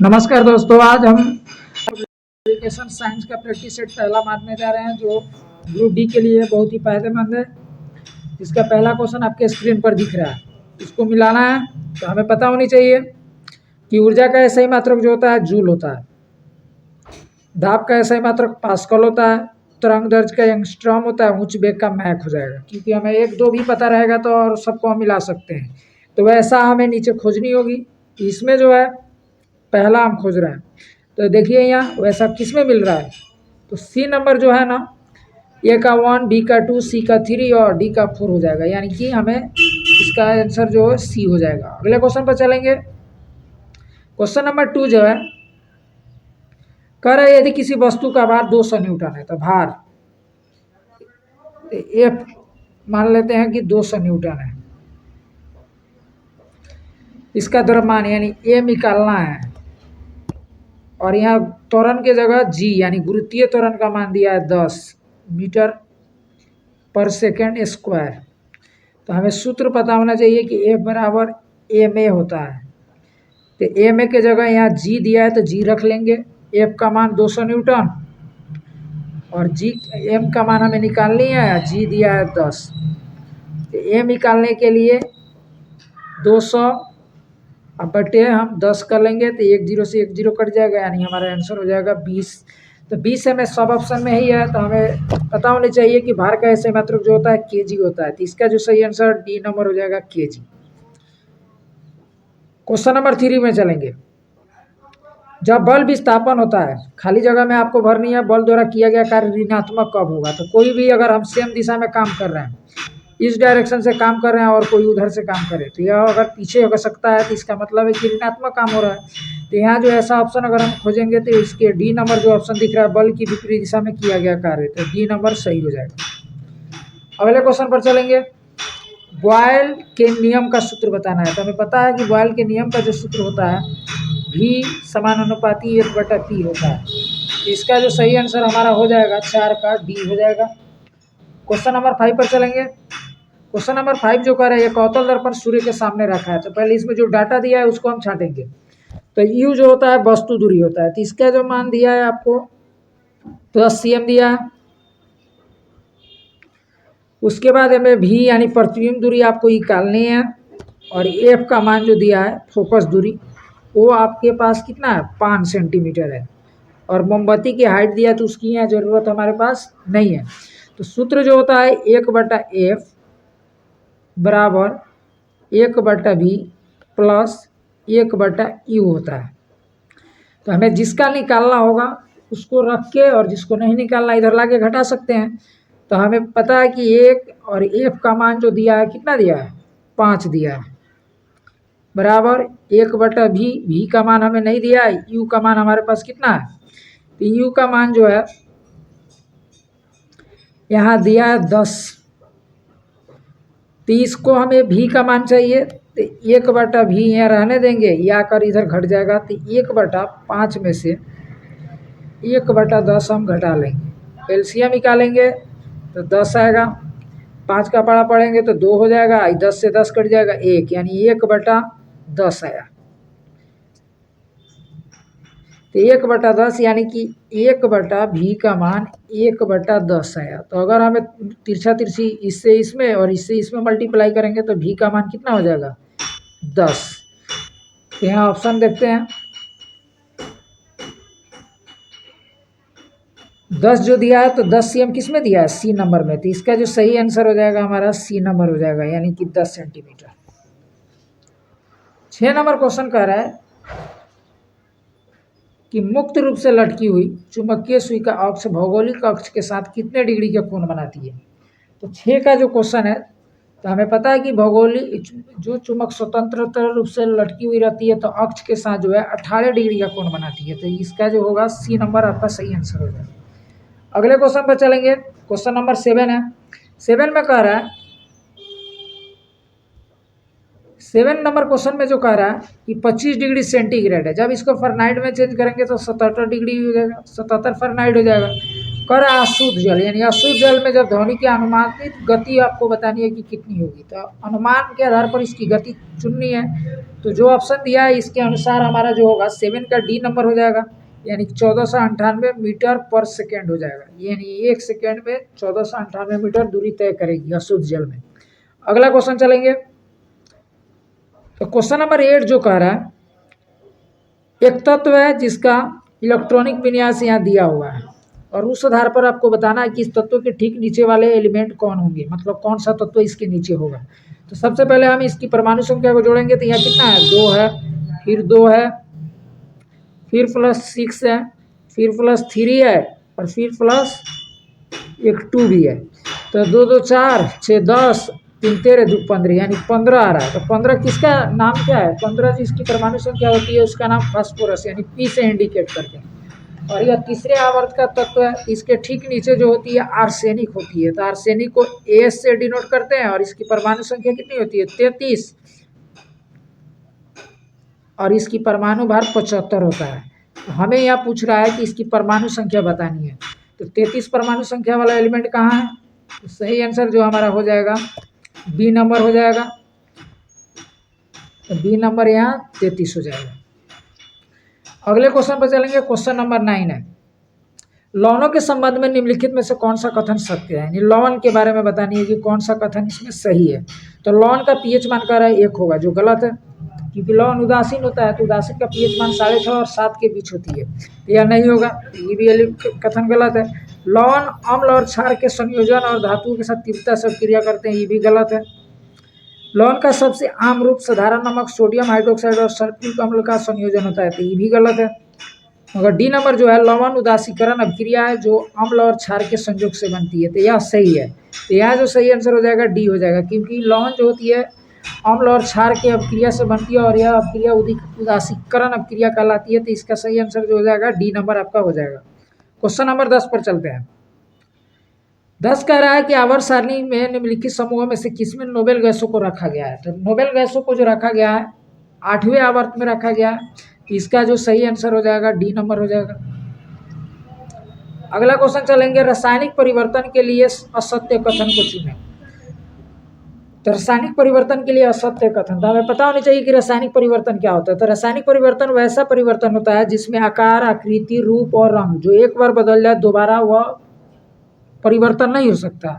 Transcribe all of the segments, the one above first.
नमस्कार दोस्तों, आज हम एप्लीकेशन साइंस का प्रैक्टिस सेट पहला मारने जा रहे हैं जो ग्रुप डी के लिए बहुत ही फायदेमंद है। इसका पहला क्वेश्चन आपके स्क्रीन पर दिख रहा है, इसको मिलाना है। तो हमें पता होनी चाहिए कि ऊर्जा का SI मात्रक जो होता है जूल होता है, दाब का SI मात्रक पास्कल होता है, तरंग दैर्ध्य का एंगस्ट्रॉम होता है, उच्च वेग का मैक हो जाएगा। क्योंकि हमें 1-2 भी पता रहेगा तो और सबको हम मिला सकते हैं, तो वैसा हमें नीचे खोजनी होगी। इसमें जो है पहला हम खोज रहे हैं, तो देखिए यहाँ वैसा किस में मिल रहा है। तो सी नंबर जो है ना, ए का 1, बी का 2, सी का 3 और डी का 4 हो जाएगा, यानी कि हमें इसका आंसर जो है सी हो जाएगा। अगले क्वेश्चन पर चलेंगे। क्वेश्चन नंबर 2 जो है कह रहा है यदि किसी वस्तु का भार 200 न्यूटन है तो भार एफ मान लेते हैं कि 200 न्यूटन है। इसका द्रव्यमान यानी ए निकालना है, और यहाँ त्वरण के जगह जी यानी गुरुत्वीय त्वरण का मान दिया है 10 मीटर पर सेकेंड स्क्वायर। तो हमें सूत्र पता होना चाहिए कि F बराबर ma होता है। तो ma के जगह यहाँ जी दिया है तो जी रख लेंगे। F का मान 200 न्यूटन और जी m का मान हमें निकालनी है, जी दिया है 10। तो m निकालने के लिए 200 अब बटे हम 10 कर लेंगे तो 1 0 से 1 0 कट जाएगा, यानी हमारा आंसर हो जाएगा 20। तो 20 हमें सब ऑप्शन में ही है, तो हमें पता होनी चाहिए कि भार का SI मात्रक जो होता है kg होता है। तो इसका जो सही आंसर डी नंबर हो जाएगा kg। क्वेश्चन नंबर 3 में चलेंगे। जब बल विस्थापन होता है, खाली जगह में आपको भरनी है, बल द्वारा किया गया कार्य ऋणात्मक कब होगा। तो कोई भी अगर हम सेम दिशा में काम कर रहे हैं, इस डायरेक्शन से काम कर रहे हैं और कोई उधर से काम करे, तो यह अगर पीछे हो सकता है तो इसका मतलब है कि ऋणात्मक काम हो रहा है। तो यहाँ जो ऐसा ऑप्शन अगर हम खोजेंगे तो इसके डी नंबर जो ऑप्शन दिख रहा है बल की विपरीत दिशा में किया गया कार्य, तो डी नंबर सही हो जाएगा। अगले क्वेश्चन पर चलेंगे। बॉयल के नियम का सूत्र बताना है। तो हमें पता है कि बॉयल के नियम का जो सूत्र होता है V समानुपाती 1/P होता है। तो इसका जो सही आंसर हमारा हो जाएगा 4 का डी हो जाएगा। क्वेश्चन नंबर 5 पर चलेंगे। क्वेश्चन नंबर 5 जो कह रहा है एक अवतल दर्पण सूर्य के सामने रखा है। तो पहले इसमें जो डाटा दिया है उसको हम छांटेंगे। तो यू जो होता है वस्तु दूरी होता है, तो इसका जो मान दिया है आपको 10 cm दिया है। उसके बाद हमें भी यानी प्रतिबिंब दूरी आपको निकालनी है, और एफ का मान जो दिया है फोकस दूरी वो आपके पास कितना है 5 सेंटीमीटर है, और मोमबत्ती की हाइट दिया तो उसकी यहाँ ज़रूरत हमारे पास नहीं है। तो सूत्र जो होता है 1/F बराबर 1/V प्लस 1/U होता है। तो हमें जिसका निकालना होगा उसको रख के, और जिसको नहीं निकालना इधर ला के घटा सकते हैं। तो हमें पता है कि 1 और F का मान जो दिया है कितना दिया है 5 दिया है, बराबर 1/V। V का मान हमें नहीं दिया है, U का मान हमारे पास कितना है, तो U का मान जो है यहाँ दिया है 10। तो इसको हमें V का मान चाहिए, तो 1/V यहाँ रहने देंगे, या कर इधर घट जाएगा। तो 1/5 में से 1/10 हम घटा लेंगे, एलसीएम निकालेंगे तो 10 आएगा। 5 का पढ़ा पढ़ेंगे तो 2 हो जाएगा, 10 से 10 कट जाएगा 1, यानी 1/10 आया। तो 1/10 यानी कि 1/V का मान 1/10 आया। तो अगर हमें तिरछा तिरछी इससे इसमें और इससे इसमें मल्टीप्लाई करेंगे तो V का मान कितना हो जाएगा 10। तो यहाँ ऑप्शन देखते हैं, 10 जो दिया है तो 10 cm किस में दिया है सी नंबर में। तो इसका जो सही आंसर हो जाएगा हमारा सी नंबर हो जाएगा, यानी कि 10 सेंटीमीटर। 6 नंबर क्वेश्चन कह रहा है कि मुक्त रूप से लटकी हुई चुंबकीय सुई का अक्ष भौगोलिक अक्ष के साथ कितने डिग्री के कोण बनाती है। तो 6 का जो क्वेश्चन है, तो हमें पता है कि भौगोलिक जो चुंबक स्वतंत्र रूप से लटकी हुई रहती है तो अक्ष के साथ जो है 18 डिग्री का कोण बनाती है। तो इसका जो होगा सी नंबर आपका सही आंसर हो जाएगा। अगले क्वेश्चन पर चलेंगे। क्वेश्चन नंबर 7 है। 7 में कह रहा है, 7 नंबर क्वेश्चन में जो कह रहा है कि 25 डिग्री सेंटीग्रेड है, जब इसको फॉरेनहाइट में चेंज करेंगे तो 77 डिग्री हो जाएगा, 77 फॉरेनहाइट हो जाएगा। कर अशुद्ध जल, यानी अशुद्ध जल में जब ध्वनि की अनुमानित गति आपको बतानी है कि कितनी होगी, तो अनुमान के आधार पर इसकी गति चुननी है। तो जो ऑप्शन दिया है इसके अनुसार हमारा जो होगा 7 का डी नंबर हो जाएगा, यानी 1498 मीटर पर सेकेंड हो जाएगा, यानी 1 सेकेंड में 1498 मीटर दूरी तय करेगी अशुद्ध जल में। अगला क्वेश्चन चलेंगे, तो क्वेश्चन नंबर 8 जो कह रहा है, एक तत्व है जिसका इलेक्ट्रॉनिक विन्यास यहाँ दिया हुआ है और उस आधार पर आपको बताना है कि इस तत्व के ठीक नीचे वाले एलिमेंट कौन होंगे, मतलब कौन सा तत्व इसके नीचे होगा। तो सबसे पहले हम इसकी परमाणु संख्या को जोड़ेंगे, तो यहाँ कितना है, 2 है, फिर 2 है, फिर +6 है, फिर +3 है, और फिर प्लस एक 2 भी है। तो 2 2 4 6 10 3 13 2 15, यानी 15 आ रहा है। तो 15 किसका नाम क्या है, 15 जिसकी परमाणु संख्या होती है उसका नाम फास्फोरस, यानी पी से इंडिकेट करते हैं। और यह तीसरे आवर्त का तत्व है, इसके ठीक नीचे जो होती है आर्सेनिक होती है। तो आर्सेनिक को एस से डिनोट करते हैं और इसकी परमाणु संख्या कितनी होती है, 33, और इसकी परमाणु भार 75 होता है। तो हमें यहाँ पूछ रहा है कि इसकी परमाणु संख्या बतानी है। तो 33 परमाणु संख्या वाला एलिमेंट कहाँ है, तो सही आंसर जो हमारा हो जाएगा बी नंबर हो जाएगा। तो बी नंबर यहाँ 33 हो जाएगा। अगले क्वेश्चन पर चलेंगे, क्वेश्चन नंबर 9 है, लवणों के संबंध में निम्नलिखित में से कौन सा कथन सत्य है, यानी लवण के बारे में बतानी है कि कौन सा कथन इसमें सही है। तो लवण का पीएच मान कर है 1 होगा, जो गलत है, क्योंकि लवण उदासीन होता है, तो उदासीन का पीएच मान 6.5 और 7 के बीच होती है, तो यह नहीं होगा, ये भी कथन गलत है। लवण अम्ल और क्षार के संयोजन और धातुओं के साथ तीव्रता से क्रिया करते हैं, ये भी गलत है। लवण का सबसे आम रूप साधारण नमक, सोडियम हाइड्रोक्साइड और सल्फ्यूरिक अम्ल का संयोजन होता है, तो ये भी गलत है। मगर डी नंबर जो है लवण उदासीकरण अभिक्रिया है जो अम्ल और क्षार के संयोग से बनती है, तो यह सही है। तो यहाँ जो सही आंसर हो जाएगा डी हो जाएगा, क्योंकि लवण जो होती है अम्ल और क्षार के अभिक्रिया से बनती है और यह अभिक्रिया उदासीकरण अभिक्रिया कहलाती है। तो इसका सही आंसर जो हो जाएगा डी नंबर आपका हो जाएगा। क्वेश्चन नंबर 10 पर चलते हैं। 10 कह रहा है कि आवर्त सारणी में निम्नलिखित समूहों में से किसमें नोबेल गैसों को रखा गया है। तो नोबेल गैसों को जो रखा गया है 8वें आवर्त में रखा गया है, इसका जो सही आंसर हो जाएगा डी नंबर हो जाएगा। अगला क्वेश्चन चलेंगे, रासायनिक परिवर्तन के लिए असत्य कथन को चुनें। तो रासायनिक परिवर्तन के लिए असत्य कथन, तो हमें पता होना चाहिए कि रासायनिक परिवर्तन क्या होता है। तो रासायनिक परिवर्तन वैसा परिवर्तन होता है जिसमें आकार, आकृति, रूप और रंग जो एक बार बदल जाए दोबारा वह परिवर्तन नहीं हो सकता।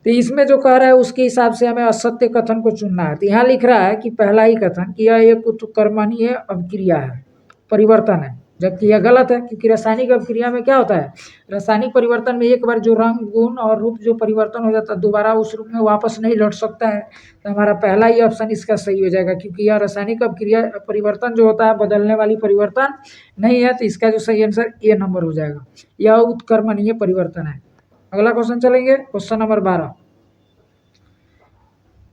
तो इसमें जो कह रहा है उसके हिसाब से हमें असत्य कथन को चुनना है। तो यहाँ लिख रहा है कि पहला ही कथन कि यह एक उत्कर्मणीय अभिक्रिया है, परिवर्तन है, जबकि यह गलत है, क्योंकि रासायनिक अभिक्रिया में क्या होता है, रासायनिक परिवर्तन में एक बार जो रंग, गुण और रूप जो परिवर्तन हो जाता है दोबारा उस रूप में वापस नहीं लौट सकता है। तो हमारा पहला ही ऑप्शन इसका सही हो जाएगा, क्योंकि यह रासायनिक अभिक्रिया परिवर्तन जो होता है बदलने वाली परिवर्तन नहीं है। तो इसका जो सही आंसर ए नंबर हो जाएगा, यह उत्कर्मणीय परिवर्तन है। अगला क्वेश्चन चलेंगे, क्वेश्चन नंबर 12,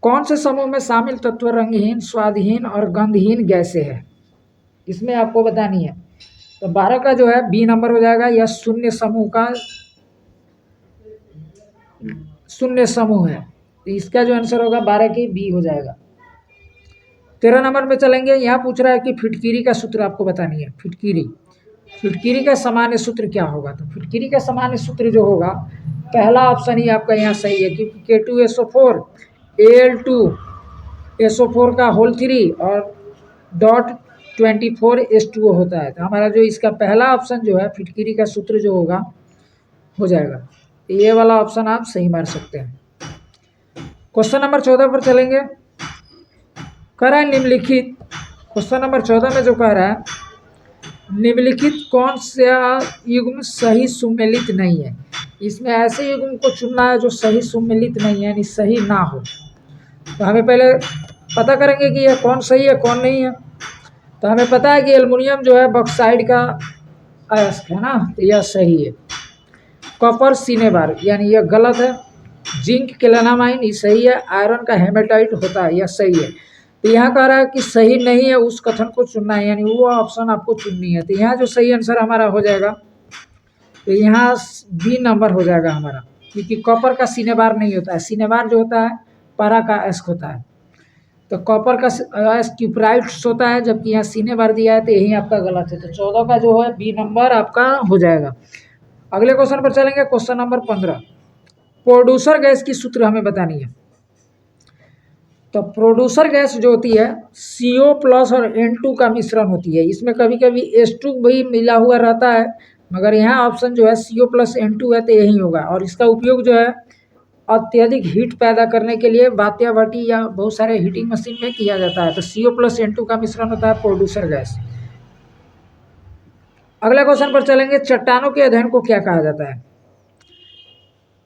कौन से समूह में शामिल तत्व रंगहीन, स्वादहीन और गंधहीन गैसें हैं, इसमें आपको बतानी है। तो 12 का जो है बी नंबर हो जाएगा, यह शून्य समूह का शून्य समूह है। तो इसका जो आंसर होगा 12 की बी हो जाएगा। 13 नंबर में चलेंगे, यहाँ पूछ रहा है कि फिटकीरी का सूत्र आपको बतानी है। फिटकीरी का सामान्य सूत्र क्या होगा। तो फिटकीरी का सामान्य सूत्र जो होगा, पहला ऑप्शन ही आपका यहाँ सही है, क्योंकि K2SO4 Al2SO4 का होल 3 और .24H2O होता है। तो हमारा जो इसका पहला ऑप्शन जो है फिटकीरी का सूत्र जो होगा हो जाएगा। तो ये वाला ऑप्शन आप सही मार सकते हैं। क्वेश्चन नंबर 14 पर चलेंगे, कह रहा है निम्नलिखित, क्वेश्चन नंबर 14 में जो कह रहा है निम्नलिखित कौन सा युग्म सही सुमेलित नहीं है। इसमें ऐसे युग्म को चुनना है जो सही सुमेलित नहीं है, यानी सही ना हो। तो हमें पहले पता करेंगे कि यह कौन सही है कौन नहीं है। तो हमें पता है कि एल्युमिनियम जो है बॉक्साइड का अयस्क है ना, तो यह सही है। कॉपर सिनेबार, यानी यह गलत है। जिंक केलानामाइन ये सही है। आयरन का हेमेटाइट होता है, यह सही है। तो यहाँ कह रहा है कि सही नहीं है उस कथन को चुनना है, यानी वो ऑप्शन आपको चुननी है। तो यहाँ जो सही आंसर हमारा हो जाएगा, तो यहाँ बी नंबर हो जाएगा हमारा, क्योंकि कॉपर का सिनेबार नहीं होता है। सिनेबार जो होता है पारा का अयस्क होता है, तो कॉपर का अयस्क क्यूप्राइट्स होता है, जबकि यहाँ सिनेबार दिया है, तो यही आपका गलत है। तो 14 का जो है बी नंबर आपका हो जाएगा। अगले क्वेश्चन पर चलेंगे, क्वेश्चन नंबर 15। प्रोड्यूसर गैस की सूत्र हमें बतानी है। तो प्रोड्यूसर गैस जो होती है CO+ और N2 का मिश्रण होती है। इसमें कभी कभी H2 भी मिला हुआ रहता है, मगर यहाँ ऑप्शन जो है CO+N2 है तो यही होगा। और इसका उपयोग जो है अत्यधिक हीट पैदा करने के लिए बात्या भट्टी या बहुत सारे हीटिंग मशीन में किया जाता है। तो CO+N2 का मिश्रण होता है प्रोड्यूसर गैस। अगला क्वेश्चन पर चलेंगे, चट्टानों के अध्ययन को क्या कहा जाता है।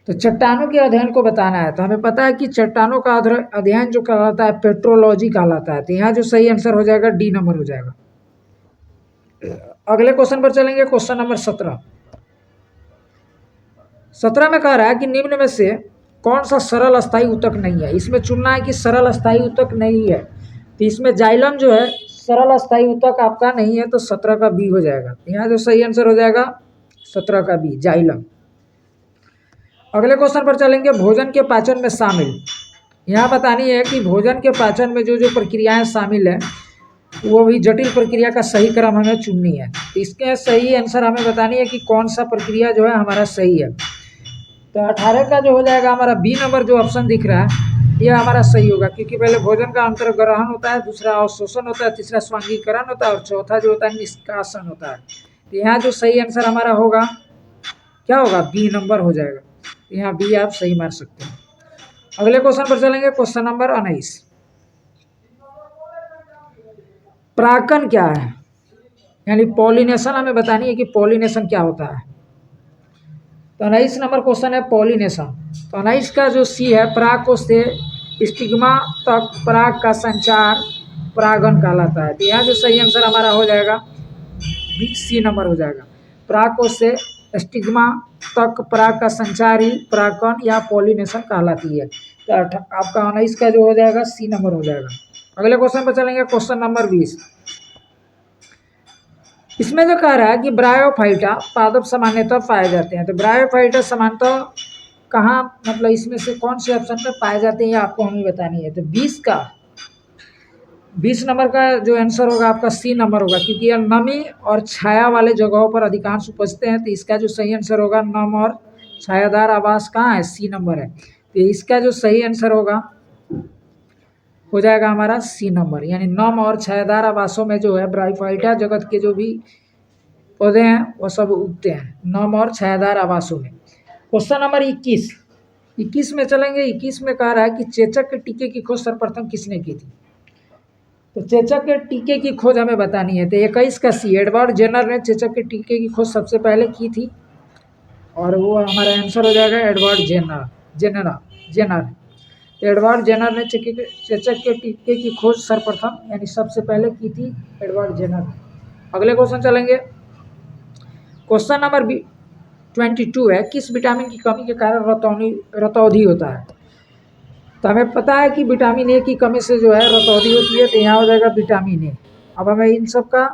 तो चट्टानों के अध्ययन को बताना है। तो हमें पता है कि चट्टानों का अध्ययन जो कहलाता है पेट्रोलॉजी कहलाता है। तो यहाँ जो सही आंसर हो जाएगा डी नंबर हो जाएगा। अगले क्वेश्चन पर चलेंगे, क्वेश्चन नंबर 17। 17 में कह रहा है कि निम्न में से कौन सा सरल अस्थायी ऊतक नहीं है। इसमें चुनना है कि सरल अस्थायी ऊतक नहीं है। तो इसमें जाइलम जो है सरल अस्थायी ऊतक आपका नहीं है, तो 17 का बी हो जाएगा। यहाँ जो सही आंसर हो जाएगा 17 का बी, जाइलम। अगले क्वेश्चन पर चलेंगे, भोजन के पाचन में शामिल। यहाँ बतानी है कि भोजन के पाचन में जो जो प्रक्रियाएं शामिल है वो भी जटिल प्रक्रिया का सही क्रम हमें चुननी है। तो इसके सही आंसर हमें बतानी है कि कौन सा प्रक्रिया जो है हमारा सही है। तो 18 का जो हो जाएगा हमारा बी नंबर जो ऑप्शन दिख रहा है ये हमारा सही होगा, क्योंकि पहले भोजन का अंतर्ग्रहण होता है, दूसरा अवशोषण होता है, तीसरा स्वांगीकरण होता है और चौथा जो होता है निष्कासन होता है। तो यहाँ जो सही आंसर हमारा होगा क्या होगा, बी नंबर हो जाएगा। यहाँ बी आप सही मार सकते हैं। अगले क्वेश्चन पर चलेंगे, क्वेश्चन नंबर 19। परागकण क्या है, यानी पॉलिनेशन हमें बतानी है कि पॉलिनेशन क्या होता है। तो 19 नंबर क्वेश्चन है पॉलिनेशन। तो 19 का जो सी है, परागकोश से स्टिग्मा तक पराग का संचार परागण कहलाता है। तो यहाँ जो सही आंसर हमारा हो जाएगा बी सी नंबर हो जाएगा। परागकोश से स्टिग्मा तक पराग का संचार ही परागकण या पॉलिनेशन कहलाती है। तो आपका 19 का जो हो जाएगा सी नंबर हो जाएगा। अगले क्वेश्चन पर चलेंगे, क्वेश्चन नंबर 20। इसमें जो कह रहा है कि ब्रायोफाइटा पादप सामान्यतः पाए जाते हैं। तो ब्रायोफाइटा सामान्यतः कहाँ, मतलब इसमें से कौन से ऑप्शन में पाए जाते हैं ये आपको हमें बतानी है। तो 20 नंबर का जो आंसर होगा आपका सी नंबर होगा, क्योंकि यह नमी और छाया वाले जगहों पर अधिकांश उपजते हैं। तो इसका जो सही आंसर होगा नम और छायादार आवास कहाँ है, सी नंबर है। तो इसका जो सही आंसर होगा हो जाएगा हमारा सी नंबर, यानी नम और छायादार आवासों में जो है ब्रायोफाइटा जगत के जो भी पौधे हैं वो सब उगते हैं नम और छायादार आवासों में। क्वेश्चन नंबर 21 में चलेंगे। 21 में कह रहा है कि चेचक के टीके की खोज सर्वप्रथम किसने की थी। तो चेचक के टीके की खोज हमें बतानी है। तो 21 का सी, एडवर्ड जेनर ने चेचक के टीके की खोज सबसे पहले की थी और वो हमारा आंसर हो जाएगा एडवर्ड जेनर। एडवर्ड जेनर ने चेचक के टीके की खोज सर्वप्रथम यानी सबसे पहले की थी एडवर्ड जेनर। अगले क्वेश्चन चलेंगे, क्वेश्चन नंबर 22 है, किस विटामिन की कमी के कारण रतौंधी होता है। तो हमें पता है कि विटामिन ए की कमी से जो है रतौंधी होती है। तो यहाँ हो जाएगा विटामिन ए। अब हमें इन सब का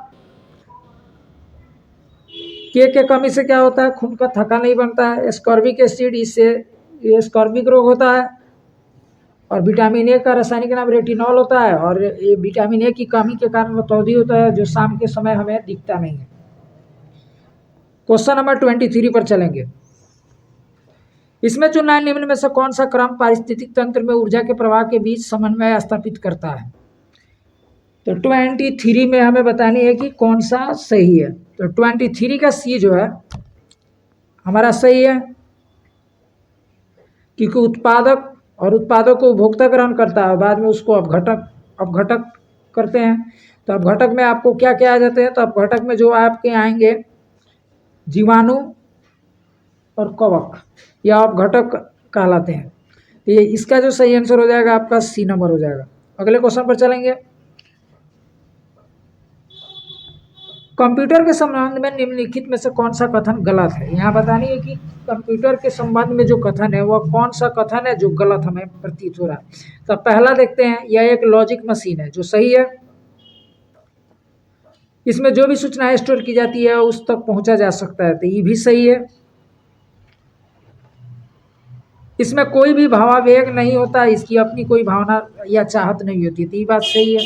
के कमी से क्या होता है, खून का थक्का नहीं बनता है, एस्कॉर्बिक एसिड, इससे एस्कॉर्बिक रोग होता है। और विटामिन ए का रासायनिक नाम रेटिनॉल होता है। और ये विटामिन ए की कमी के कारण रतौंधी होता है, जो शाम के समय हमें दिखता नहीं है। क्वेश्चन नंबर 23 पर चलेंगे। इसमें चुनना है निम्न में से कौन सा क्रम पारिस्थितिक तंत्र में ऊर्जा के प्रवाह के बीच समन्वय स्थापित करता है। तो 23 में हमें बतानी है कि कौन सा सही है। तो 23 का सी जो है हमारा सही है, क्योंकि उत्पादक को उपभोक्ता ग्रहण करता है, बाद में उसको अपघटक करते हैं। तो अपघटक में आपको क्या क्या आ जाते हैं। तो अपघटक में जो आपके आएंगे जीवाणु और कवक या अपघटक कहलाते हैं। तो ये इसका जो सही आंसर हो जाएगा आपका सी नंबर हो जाएगा। अगले क्वेश्चन पर चलेंगे, कंप्यूटर के संबंध में निम्नलिखित में से कौन सा कथन गलत है। यहाँ बतानी है कि कंप्यूटर के संबंध में जो कथन है वह कौन सा कथन है जो गलत हमें प्रतीत हो रहा है। तो पहला देखते हैं, यह एक लॉजिक मशीन है, जो सही है। इसमें जो भी सूचनाएं स्टोर की जाती है उस तक पहुंचा जा सकता है। तो ये भी सही है। इसमें कोई भी भावावेग नहीं होता, इसकी अपनी कोई भावना या चाहत नहीं होती। तो ये बात सही है।